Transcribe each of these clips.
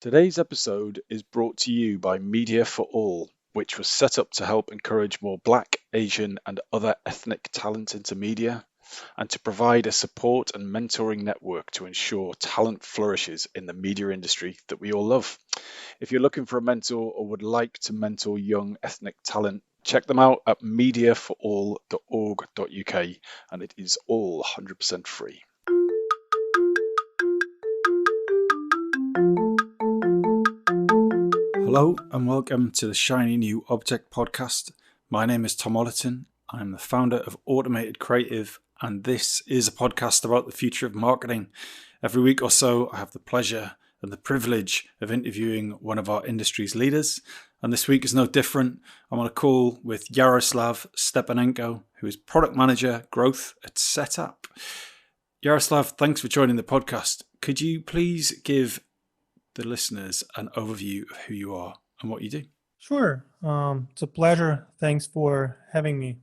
Today's episode is brought to you by Media for All, which was set up to help encourage more Black, Asian, and other ethnic talent into media, and to provide a support and mentoring network to ensure talent flourishes in the media industry that we all love. If you're looking for a mentor or would like to mentor young ethnic talent, check them out at mediaforall.org.uk, and it is all 100% free. Hello and welcome to the Shiny New Object podcast. My name is Tom Ollerton. I'm the founder of Automated Creative, and this is a podcast about the future of marketing. Every week or so, I have the pleasure and the privilege of interviewing one of our industry's leaders. And this week is no different. I'm on a call with Yaroslav Stepanenko, who is Product Manager Growth at Setapp. Yaroslav, thanks for joining the podcast. Could you please give the listeners an overview of who you are and what you do? Sure. It's a pleasure. Thanks for having me.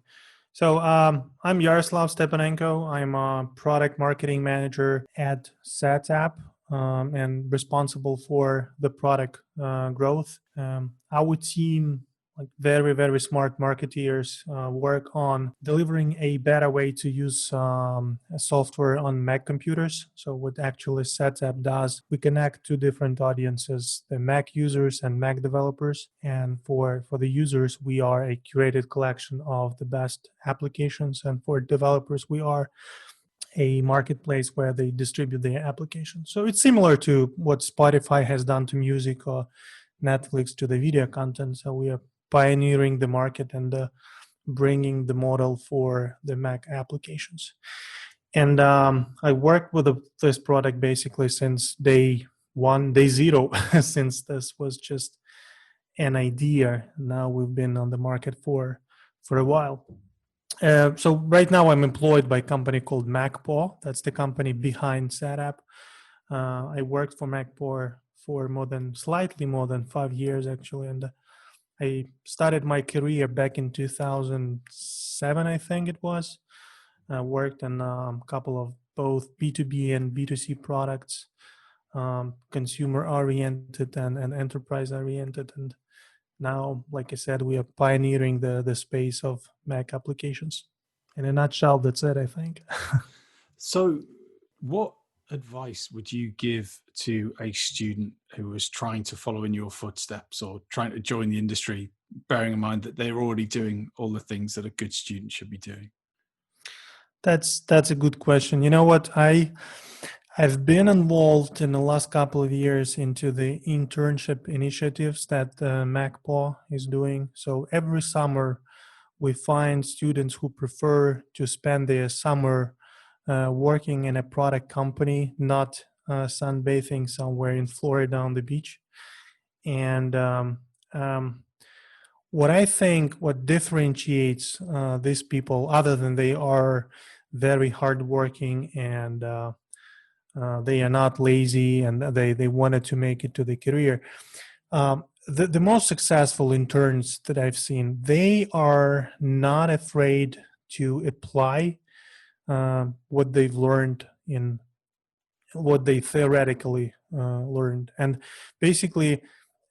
So I'm Yaroslav Stepanenko. I'm a product marketing manager at Setapp and responsible for the product growth. Our team, like very, very smart marketeers, work on delivering a better way to use software on Mac computers. So what actually Setapp does, we connect two different audiences, the Mac users and Mac developers. And for the users, we are a curated collection of the best applications. And for developers, we are a marketplace where they distribute their applications. So it's similar to what Spotify has done to music or Netflix to the video content. So we are pioneering the market and bringing the model for the Mac applications. And I worked with this product basically since day zero, since this was just an idea. Now we've been on the market for a while. So right now I'm employed by a company called MacPaw. That's the company behind Setapp. I worked for MacPaw for slightly more than 5 years actually, and I started my career back in 2007, I think it was. I worked on a couple of both B2B and B2C products, consumer-oriented and enterprise-oriented. And now, like I said, we are pioneering the space of Mac applications. In a nutshell, that's it, I think. So what advice would you give to a student who is trying to follow in your footsteps or trying to join the industry, bearing in mind that they're already doing all the things that a good student should be doing? That's a good question. You know what? I've been involved in the last couple of years into the internship initiatives that MacPaw is doing. So every summer, we find students who prefer to spend their summer working in a product company, not sunbathing somewhere in Florida on the beach. And what differentiates these people, other than they are very hardworking and they are not lazy and they wanted to make it to the career. The most successful interns that I've seen, they are not afraid to apply what they've learned in what they theoretically learned. And basically,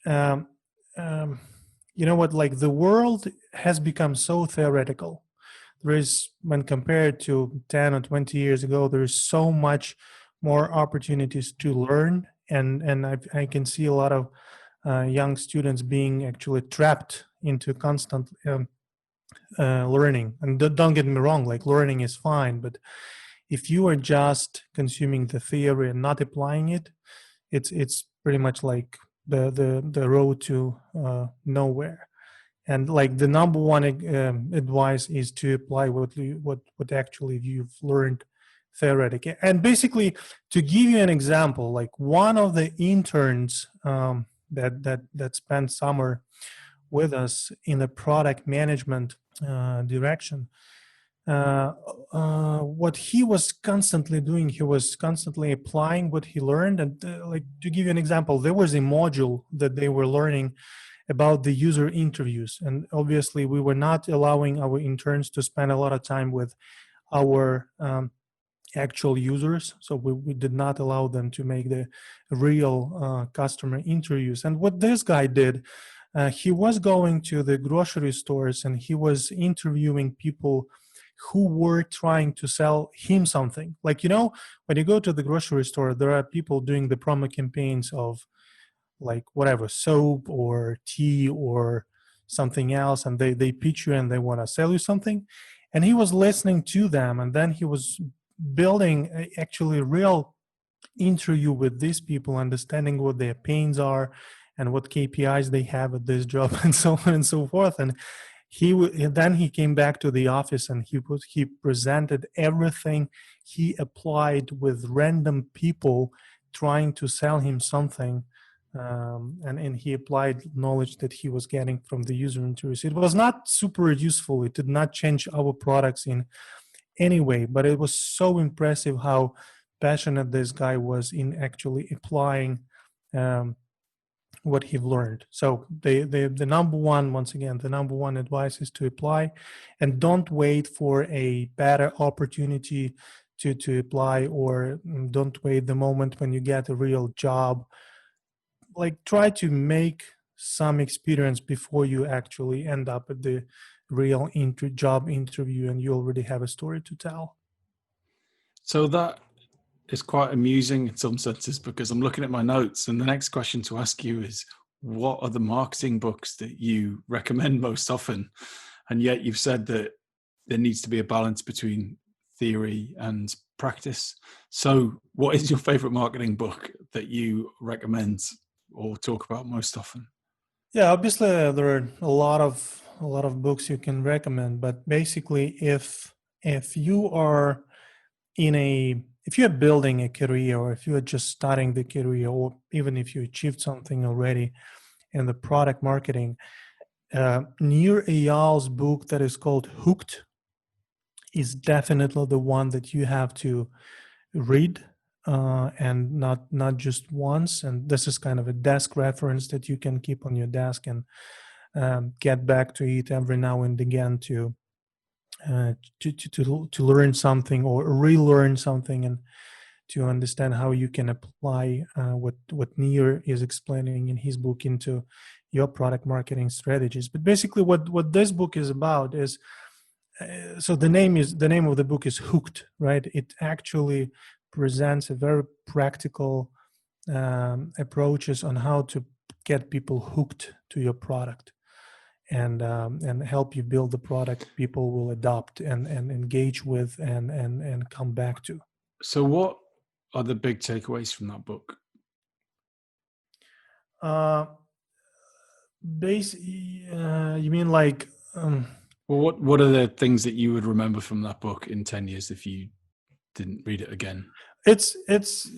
you know what, like the world has become so theoretical. There is, when compared to 10 or 20 years ago, there is so much more opportunities to learn. And I can see a lot of young students being actually trapped into constant learning. And don't get me wrong, like learning is fine, but if you are just consuming the theory and not applying it, it's pretty much like the road to nowhere. And like the number one advice is to apply what actually you've learned theoretically. And basically, to give you an example, like one of the interns that spent summer with us in the product management direction, what he was constantly doing, he was constantly applying what he learned. And like to give you an example, there was a module that they were learning about the user interviews, and obviously we were not allowing our interns to spend a lot of time with our actual users. So we did not allow them to make the real customer interviews. And what this guy did, he was going to the grocery stores and he was interviewing people who were trying to sell him something. Like, when you go to the grocery store, there are people doing the promo campaigns of like whatever, soap or tea or something else, and they pitch you and they want to sell you something. And he was listening to them, and then he was building actually real interview with these people, understanding what their pains are and what KPIs they have at this job and so on and so forth. And then he came back to the office and he presented everything he applied with random people trying to sell him something. And he applied knowledge that he was getting from the user interviews. It was not super useful. It did not change our products in any way, but it was so impressive how passionate this guy was in actually applying what he learned. So the number one, once again, the number one advice is to apply, and don't wait for a better opportunity to apply, or don't wait the moment when you get a real job. Like, try to make some experience before you actually end up at the real job interview and you already have a story to tell. So that is quite amusing in some senses, because I'm looking at my notes and the next question to ask you is, what are the marketing books that you recommend most often? And yet you've said that there needs to be a balance between theory and practice. So what is your favorite marketing book that you recommend or talk about most often? Yeah, obviously there are a lot of books you can recommend, but basically if you are if you're building a career, or if you're just starting the career, or even if you achieved something already in the product marketing, Nir Eyal's book that is called Hooked is definitely the one that you have to read, and not just once. And this is kind of a desk reference that you can keep on your desk and get back to it every now and again to learn something or relearn something, and to understand how you can apply what Nir is explaining in his book into your product marketing strategies. But basically, what this book is about is, so the name of the book is Hooked, right? It actually presents a very practical approaches on how to get people hooked to your product, and help you build the product people will adopt and engage with and come back to. So what are the big takeaways from that book? You mean like well, what are the things that you would remember from that book in 10 years if you didn't read it again? It's it's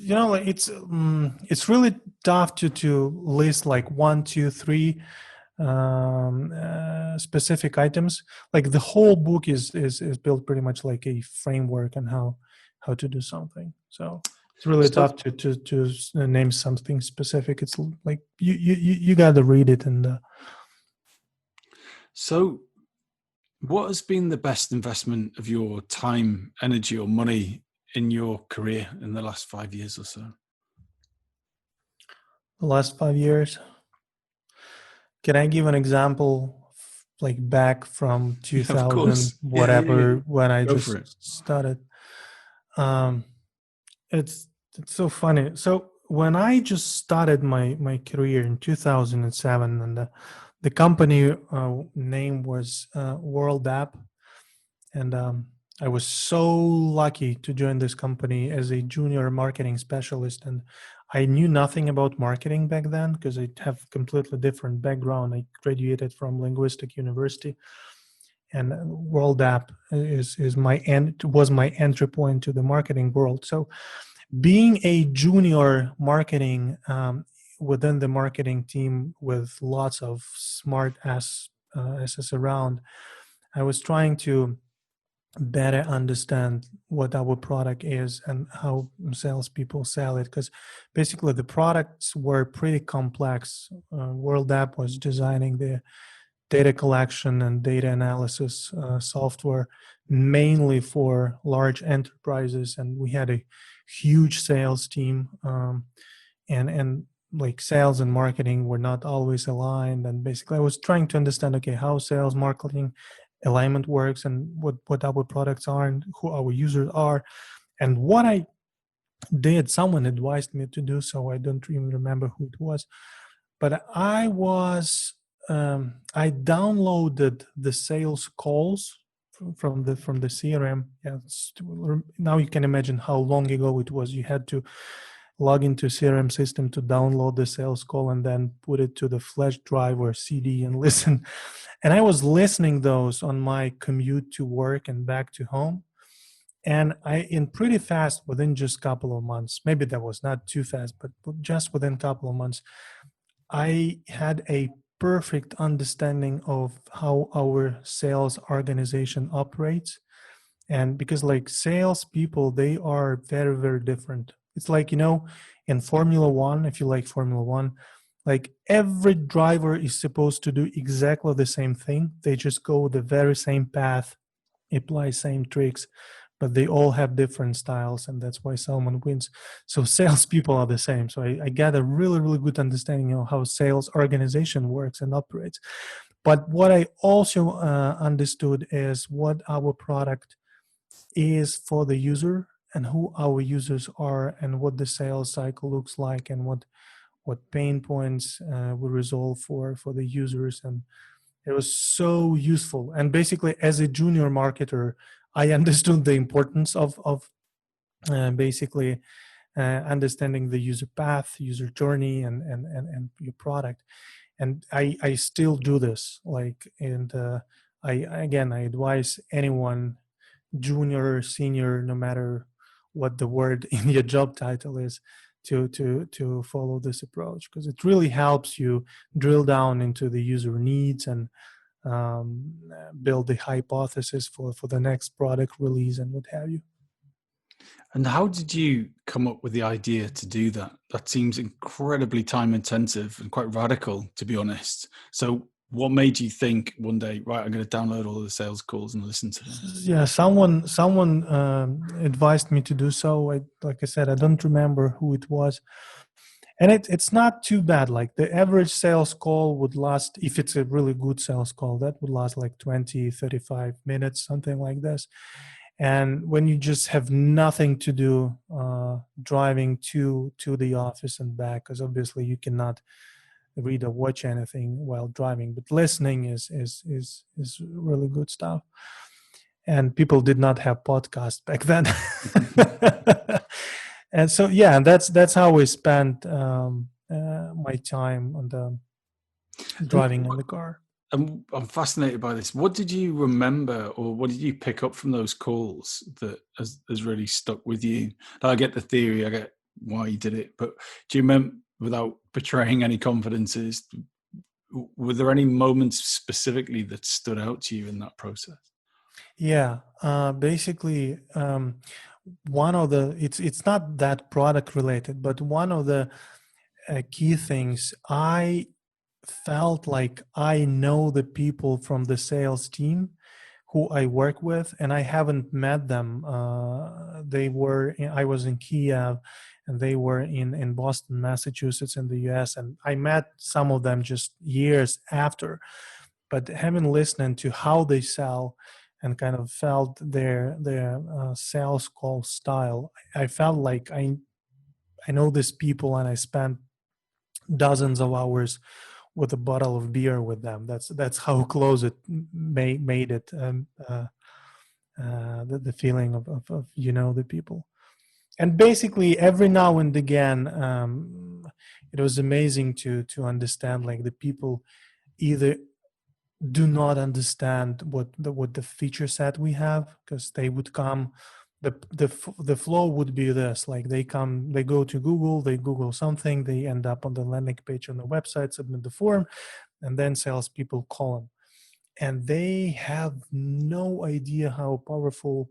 really tough to list like 1, 2, 3 specific items. Like, the whole book is built pretty much like a framework on how to do something. So it's really tough to name something specific. It's like you got to read it. And so what has been the best investment of your time, energy, or money in your career in the last 5 years or so? The last 5 years. Can I give an example, like back from 2000, whatever, when I just started? It's so funny. So when I just started my career in 2007, and the company name was World App, and I was so lucky to join this company as a junior marketing specialist. And I knew nothing about marketing back then because I have completely different background. I graduated from Linguistic University, and World App was my entry point to the marketing world. So being a junior marketing within the marketing team with lots of smart asses around, I was trying to better understand what our product is and how salespeople sell it, because basically the products were pretty complex. World App was designing the data collection and data analysis software mainly for large enterprises, and we had a huge sales team, and like sales and marketing were not always aligned. And basically I was trying to understand, okay, how sales marketing alignment works, and what our products are, and who our users are. And what I did, someone advised me to do so, I don't even remember who it was, but I downloaded the sales calls from the CRM. Yeah, now you can imagine how long ago it was. You had to log into CRM system to download the sales call and then put it to the flash drive or CD and listen. And I was listening those on my commute to work and back to home. And in pretty fast, within just a couple of months, maybe that was not too fast, but just within a couple of months, I had a perfect understanding of how our sales organization operates. And because like sales people, they are very, very different. It's like, in Formula One, if you like Formula One, like every driver is supposed to do exactly the same thing. They just go the very same path, apply same tricks, but they all have different styles, and that's why someone wins. So salespeople are the same. So I got a really, really good understanding of how sales organization works and operates. But what I also understood is what our product is for the user, and who our users are, and what the sales cycle looks like, and what pain points we resolve for the users. And it was so useful. And basically, as a junior marketer, I understood the importance of basically understanding the user path, user journey, and your product. And I still do this. And I advise anyone, junior, senior, no matter what the word in your job title is, to follow this approach, because it really helps you drill down into the user needs and build the hypothesis for the next product release and what have you. And how did you come up with the idea to do that? That seems incredibly time intensive and quite radical, to be honest. So what made you think one day, right, I'm going to download all of the sales calls and listen to them? Yeah, someone advised me to do so. Like I said, I don't remember who it was. And it's not too bad. Like the average sales call would last, if it's a really good sales call, that would last like 20, 35 minutes, something like this. And when you just have nothing to do, driving to the office and back, because obviously you cannot read or watch anything while driving, but listening is really good stuff. And people did not have podcasts back then. And so, yeah, and that's how we spent my time on the driving in the car. I'm fascinated by this. What did you remember, or what did you pick up from those calls that has really stuck with you? I get the theory, I get why you did it, but do you remember, without betraying any confidences, were there any moments specifically that stood out to you in that process? Yeah, basically, one of the it's not that product related, but one of the key things, I felt like I know the people from the sales team who I work with, and I haven't met them. I was in Kiev, and they were in Boston, Massachusetts, in the US, and I met some of them just years after. But having listened to how they sell and kind of felt their sales call style, I felt like I know these people, and I spent dozens of hours with a bottle of beer with them. That's how close it made it. The feeling of the people. And basically every now and again, it was amazing to understand, like, the people either do not understand what the feature set we have, because they would come, the flow would be this: like they go to Google, they Google something, they end up on the landing page on the website, submit the form, and then salespeople call them, and they have no idea how powerful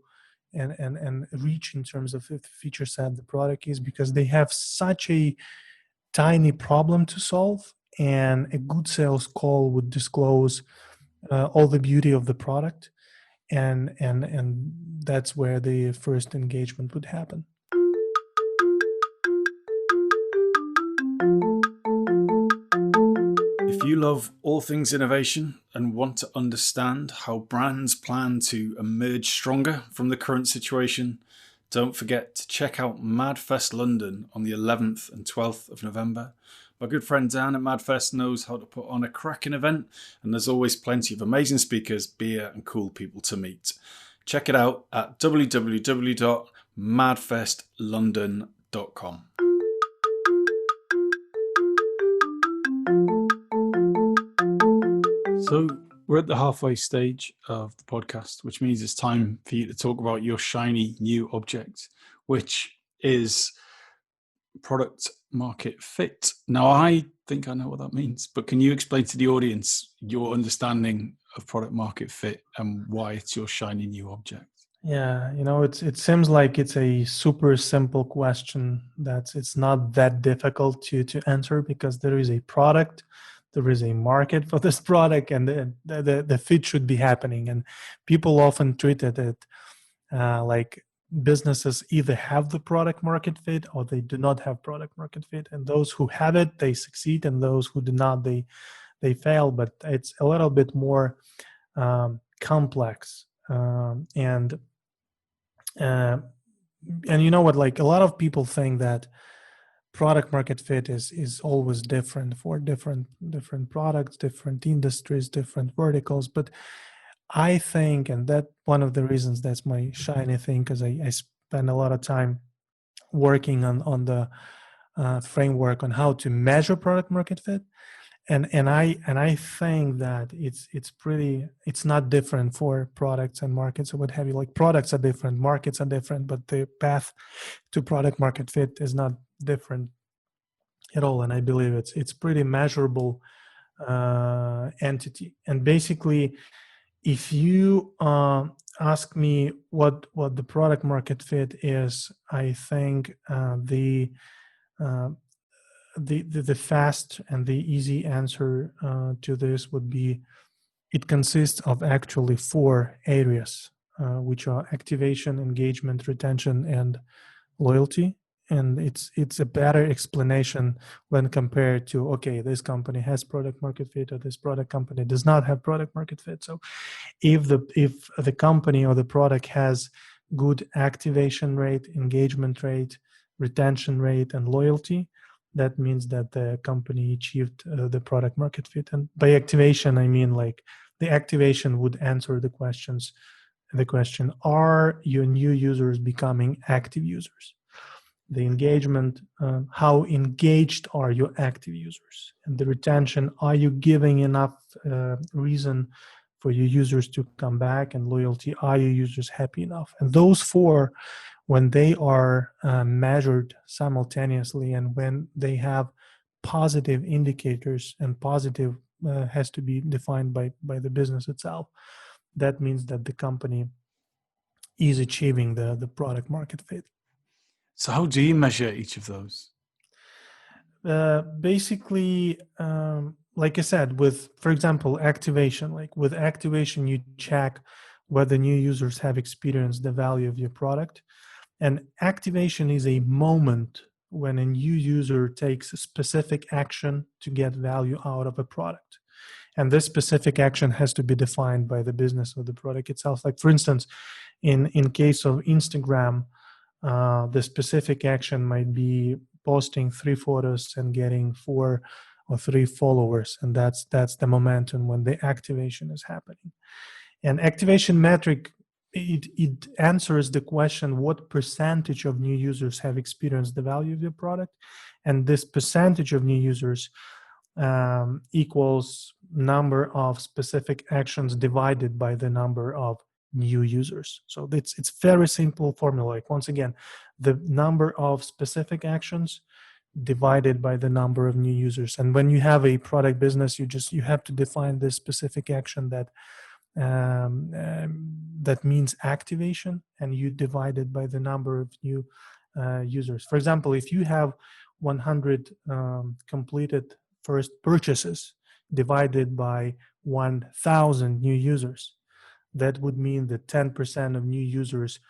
and reach in terms of the feature set the product is, because they have such a tiny problem to solve, and a good sales call would disclose all the beauty of the product. and that's where the first engagement would happen. If you love all things innovation and want to understand how brands plan to emerge stronger from the current situation, don't forget to check out MadFest London on the 11th and 12th of November. My good friend Dan at MadFest knows how to put on a cracking event, and there's always plenty of amazing speakers, beer, and cool people to meet. Check it out at www.madfestlondon.com. So we're at the halfway stage of the podcast, which means it's time for you to talk about your shiny new object, which is product market fit. Now, I think I know what that means, but can you explain to the audience your understanding of product market fit and why it's your shiny new object? Yeah, it seems like it's a super simple question that it's not that difficult to answer, because there is a product, there is a market for this product, and the fit should be happening. And people often treat it like businesses either have the product market fit or they do not have product market fit. And those who have it, they succeed, and those who do not, they fail. But it's a little bit more complex. And you know what, like a lot of people think that product market fit is always different for different products, different industries, different verticals. But I think, and that one of the reasons that's my shiny thing, because I spend a lot of time working on the framework on how to measure product market fit. And I think that it's not different for products and markets or what have you. Like products are different, markets are different, but the path to product market fit is not different at all. And I believe it's pretty measurable entity. And basically, if you ask me what the product market fit is, I think the fast and the easy answer to this would be, it consists of actually 4 areas, which are activation, engagement, retention, and loyalty. And it's a better explanation when compared to, okay, this company has product market fit or this product company does not have product market fit. So if the company or the product has good activation rate, engagement rate, retention rate, and loyalty, that means that the company achieved the product market fit. And by activation, I mean like the activation would answer the question, are your new users becoming active users? The engagement, how engaged are your active users? And the retention, are you giving enough reason for your users to come back? And loyalty, are your users happy enough? And those 4, when they are measured simultaneously, and when they have positive indicators, and positive has to be defined by the business itself, that means that the company is achieving the product market fit. So how do you measure each of those? Basically, like I said, with, for example, activation, like with activation, you check whether new users have experienced the value of your product. And activation is a moment when a new user takes a specific action to get value out of a product. And this specific action has to be defined by the business of the product itself. Like, for instance, in case of Instagram, the specific action might be posting 3 photos and getting 4 or 3 followers, and that's the momentum when the activation is happening. And activation metric, it answers the question, what percentage of new users have experienced the value of your product? And this percentage of new users equals number of specific actions divided by the number of new users. So it's very simple formula. Like, once again, the number of specific actions divided by the number of new users. And when you have a product business, you have to define this specific action that means activation, and you divide it by the number of new users. For example, if you have 100 completed first purchases divided by 1,000 new users, that would mean that 10% of new users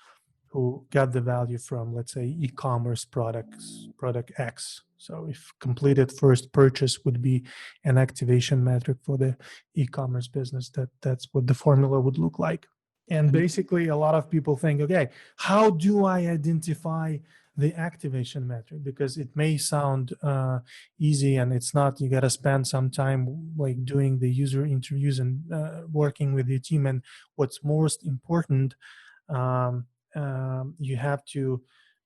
who got the value from, let's say, e-commerce product X. So if completed first purchase would be an activation metric for the e-commerce business, that's what the formula would look like. And basically, a lot of people think, okay, how do I identify the activation metric? Because it may sound easy, and it's not. You got to spend some time like doing the user interviews and working with your team. And what's most important, you have to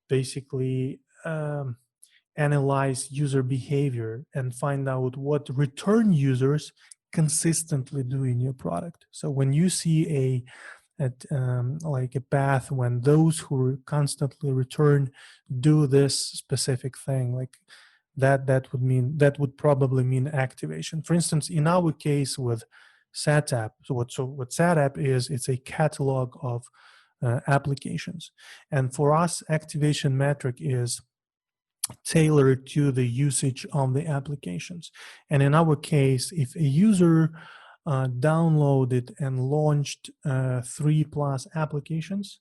basically analyze user behavior and find out what return users consistently do in your product. So when you see like a path when those who constantly return do this specific thing, like that would probably mean activation. For instance, in our case with Setapp, what Setapp is, it's a catalog of applications, and for us, activation metric is tailored to the usage of the applications. And in our case, if a user downloaded and launched 3+ applications,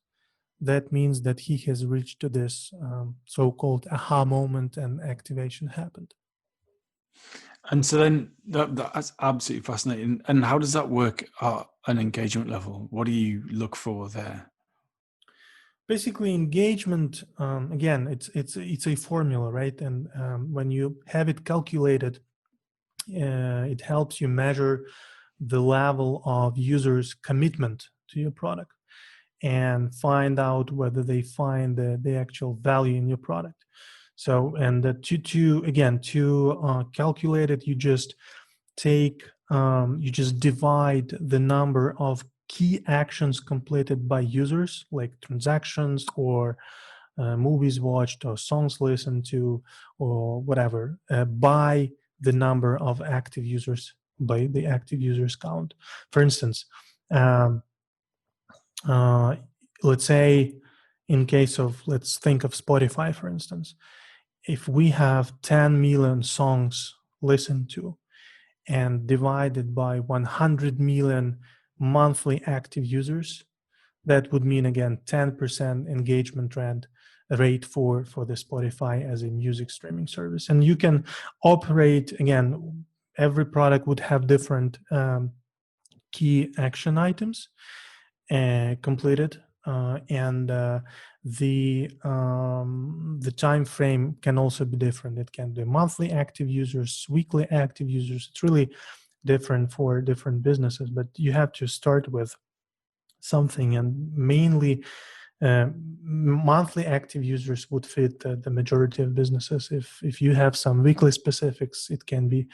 that means that he has reached this so-called aha moment and activation happened. And so then that's absolutely fascinating. And how does that work at an engagement level? What do you look for there? Basically, engagement, again, it's a formula, right? And when you have it calculated, it helps you measure the level of users' commitment to your product and find out whether they find the actual value in your product. So, and to calculate it, you just divide the number of key actions completed by users, like transactions or movies watched or songs listened to or whatever, by the number of active users, by the active users count. For instance, let's say let's think of Spotify, for instance. If we have 10 million songs listened to and divided by 100 million monthly active users, that would mean, again, 10% engagement rate for the Spotify as a music streaming service. And you can operate, again, every product would have different key action items completed, and the time frame can also be different. It can be monthly active users, weekly active users. It's really different for different businesses, but you have to start with something, and mainly monthly active users would fit the majority of businesses. If you have some weekly specifics, it can be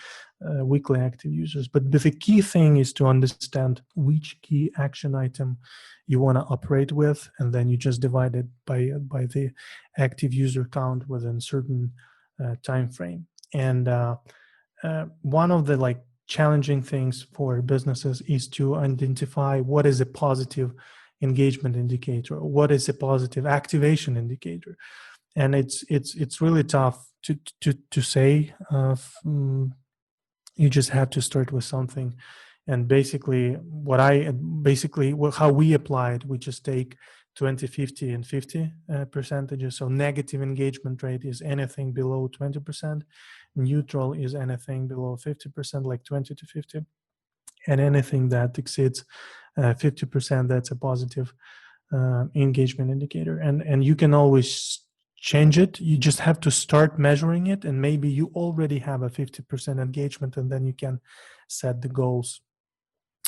weekly active users. But the key thing is to understand which key action item you want to operate with, and then you just divide it by the active user count within certain time frame. And one of the challenging things for businesses is to identify what is a positive engagement indicator, what is a positive activation indicator. And it's really tough to say. You just have to start with something. And basically how we apply it, we just take 20, 50, and 50 percentages. So negative engagement rate is anything below 20%. Neutral is anything below 50%, like 20 to 50. And anything that exceeds 50%, that's a positive engagement indicator. And you can always change it. You just have to start measuring it, and maybe you already have a 50% engagement, and then you can set the goals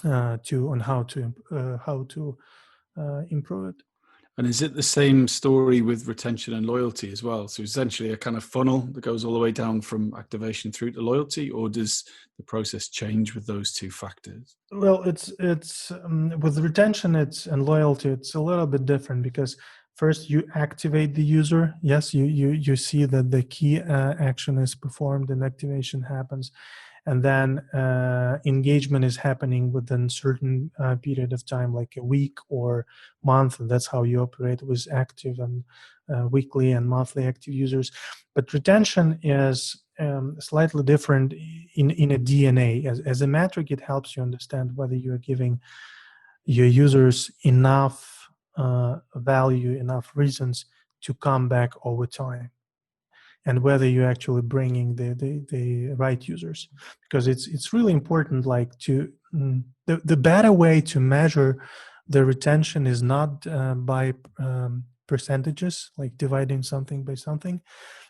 on how to improve it. And is it the same story with retention and loyalty as well? So essentially a kind of funnel that goes all the way down from activation through to loyalty, or does the process change with those two factors? Well, it's with retention and loyalty, it's a little bit different, because first you activate the user. Yes, you see that the key action is performed and activation happens. And then engagement is happening within certain period of time, like a week or month. And that's how you operate with active and weekly and monthly active users. But retention is slightly different in a DNA. As a metric, it helps you understand whether you're giving your users enough value, enough reasons to come back over time, and whether you're actually bringing the right users, because it's really important. Like the better way to measure the retention is not by percentages, like dividing something by something,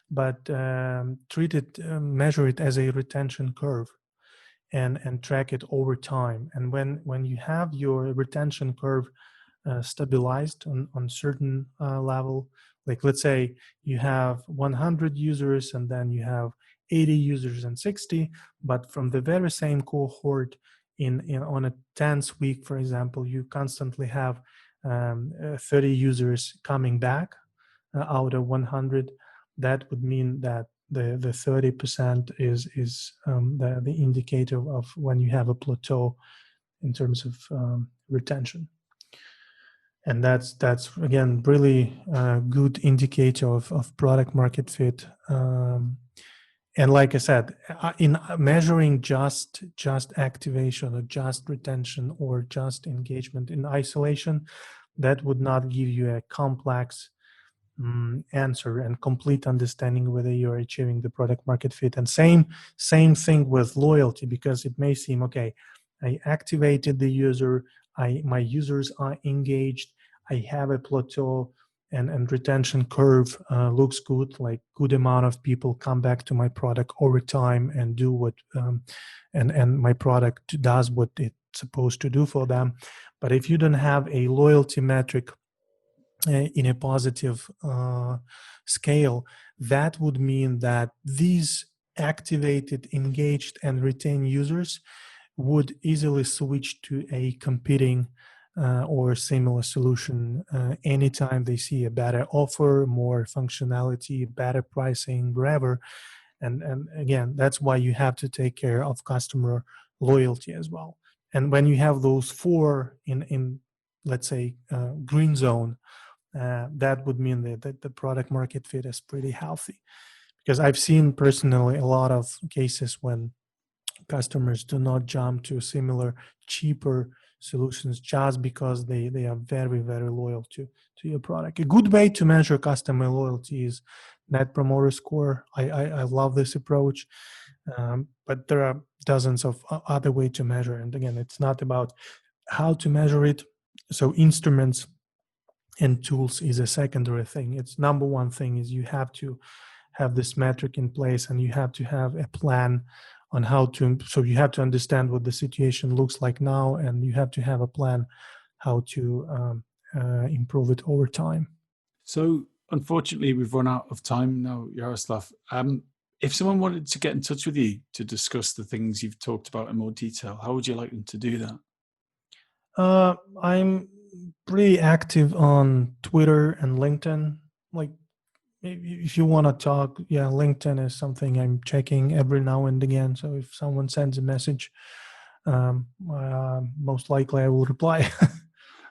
but measure it as a retention curve, and track it over time. And when you have your retention curve stabilized on certain level, like let's say you have 100 users and then you have 80 users and 60, but from the very same cohort in on a 10th week, for example, you constantly have 30 users coming back out of 100. That would mean that the 30% is the indicator of when you have a plateau in terms of retention. And that's again really good indicator of product market fit. And like I said, in measuring just activation or just retention or just engagement in isolation, that would not give you a complex answer and complete understanding whether you're achieving the product market fit. And same thing with loyalty, because it may seem, okay, I activated the user, my users are engaged, I have a plateau, and retention curve looks good, like good amount of people come back to my product over time and do what and my product does what it's supposed to do for them. But if you don't have a loyalty metric in a positive scale, that would mean that these activated, engaged, and retained users would easily switch to a competing or similar solution anytime they see a better offer, more functionality, better pricing, wherever. And again, that's why you have to take care of customer loyalty as well. And when you have those four in let's say green zone, that would mean that the product market fit is pretty healthy. Because I've seen personally a lot of cases when customers do not jump to similar cheaper solutions just because they are very, very loyal to your product. A good way to measure customer loyalty is net promoter score. I love this approach, but there are dozens of other ways to measure. And again, it's not about how to measure it. So instruments and tools is a secondary thing. It's number one thing is you have to have this metric in place, and you have to have a plan on how to, so you have to understand what the situation looks like now, and you have to have a plan how to improve it over time. So unfortunately, we've run out of time now, Yaroslav. If someone wanted to get in touch with you to discuss the things you've talked about in more detail, how would you like them to do that? I'm pretty active on Twitter and LinkedIn. Like, if you want to talk, LinkedIn is something I'm checking every now and again. So if someone sends a message, most likely I will reply.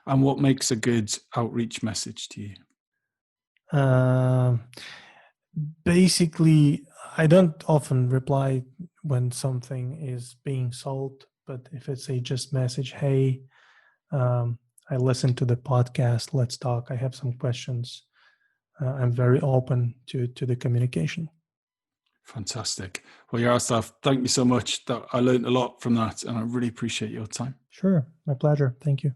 And what makes a good outreach message to you? Basically, I don't often reply when something is being sold, but if it's a just message, hey, I listened to the podcast, let's talk, I have some questions. I'm very open to the communication. Fantastic. Well, Yaroslav, thank you so much. I learned a lot from that, and I really appreciate your time. Sure, my pleasure. Thank you.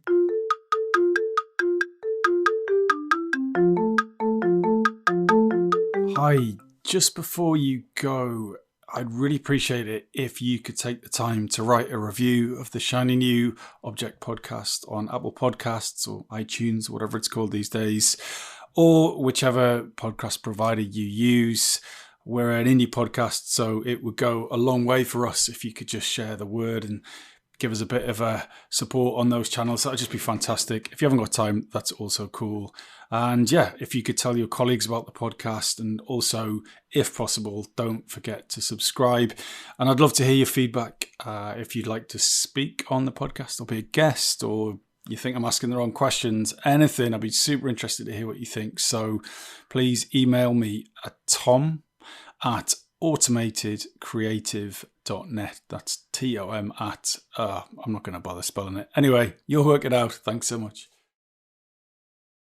Hi, just before you go, I'd really appreciate it if you could take the time to write a review of the Shiny New Object podcast on Apple Podcasts or iTunes, whatever it's called these days, or whichever podcast provider you use. We're an indie podcast, so it would go a long way for us if you could just share the word and give us a bit of a support on those channels. That would just be fantastic. If you haven't got time, that's also cool. And if you could tell your colleagues about the podcast, and also, if possible, don't forget to subscribe. And I'd love to hear your feedback. If you'd like to speak on the podcast or be a guest, or you think I'm asking the wrong questions, anything, I'd be super interested to hear what you think. So please email me at tom@ollerton.com. automatedcreative.net. That's TOM at, I'm not going to bother spelling it. Anyway, you'll work it out. Thanks so much.